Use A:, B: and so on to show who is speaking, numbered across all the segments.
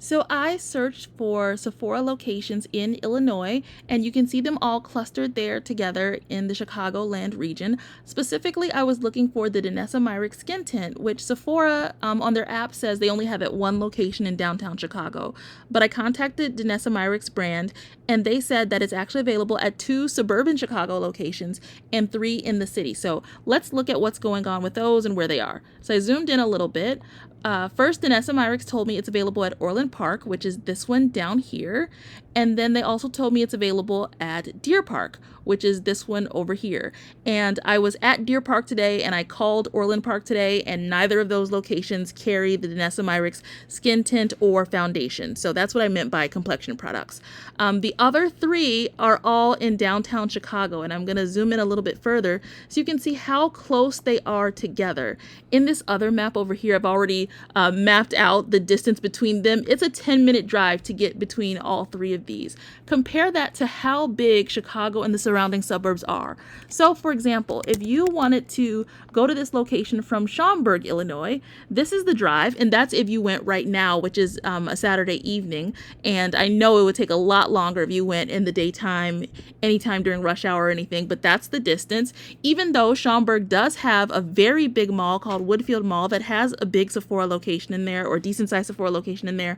A: So I searched for Sephora locations in Illinois, and you can see them all clustered there together in the Chicagoland region. Specifically, I was looking for the Danessa Myricks Skin Tint, which Sephora on their app says they only have at one location in downtown Chicago. But I contacted Danessa Myricks brand, and they said that it's actually available at 2 suburban Chicago locations and 3 in the city. So let's look at what's going on with those and where they are. So I zoomed in a little bit. First, Danessa Myricks told me it's available at Orland Park, which is this one down here. And then they also told me it's available at Deer Park, which is this one over here. And I was at Deer Park today, and I called Orland Park today, and neither of those locations carry the Danessa Myricks Skin Tint or foundation. So that's what I meant by complexion products. The other 3 are all in downtown Chicago, and I'm going to zoom in a little bit further so you can see how close they are together. In this other map over here, I've already mapped out the distance between them. It's a 10-minute drive to get between all 3 of these. Compare that to how big Chicago and the surrounding suburbs are. So, for example, if you wanted to go to this location from Schaumburg, Illinois, this is the drive, and that's if you went right now, which is a Saturday evening. And I know it would take a lot longer if you went in the daytime, anytime during rush hour or anything, but that's the distance. Even though Schaumburg does have a very big mall called Woodfield Mall that has a big Sephora location in there, or decent sized Sephora location in there,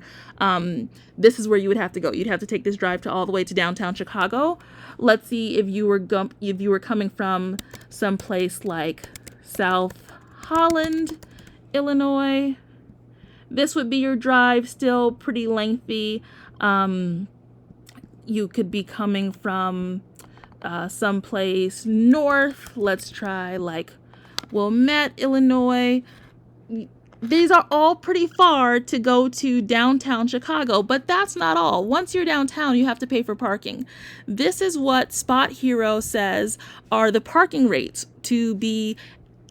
A: this is where you would have to go. You'd have to take this drive to all the way to downtown Chicago. Let's see if you were coming from someplace like South Holland, Illinois. This would be your drive, still pretty lengthy. You could be coming from someplace north. Let's try like Wilmette, Illinois. These are all pretty far to go to downtown Chicago, but that's not all. Once you're downtown, you have to pay for parking. This is what Spot Hero says are the parking rates to be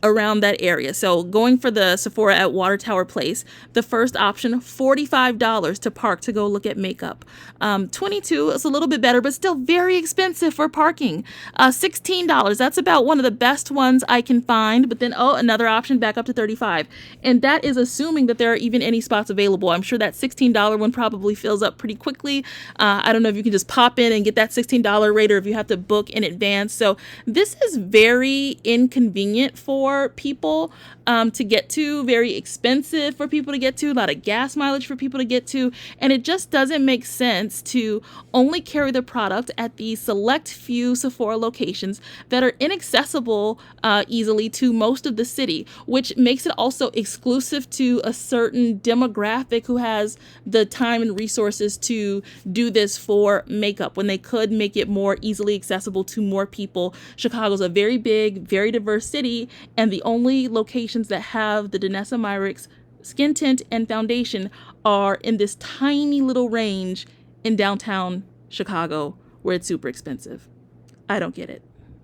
A: around that area. So going for the Sephora at Water Tower Place, the first option, $45 to park to go look at makeup. $22 is a little bit better, but still very expensive for parking. $16, that's about one of the best ones I can find, but then, another option back up to $35. And that is assuming that there are even any spots available. I'm sure that $16 one probably fills up pretty quickly. I don't know if you can just pop in and get that $16 rate or if you have to book in advance. So this is very inconvenient for people to get to, very expensive for people to get to, a lot of gas mileage for people to get to, and it just doesn't make sense to only carry the product at the select few Sephora locations that are inaccessible easily to most of the city, which makes it also exclusive to a certain demographic who has the time and resources to do this for makeup when they could make it more easily accessible to more people. Chicago's a very big, very diverse city, and the only locations that have the Danessa Myricks Skin Tint and foundation are in this tiny little range in downtown Chicago where it's super expensive. I don't get it.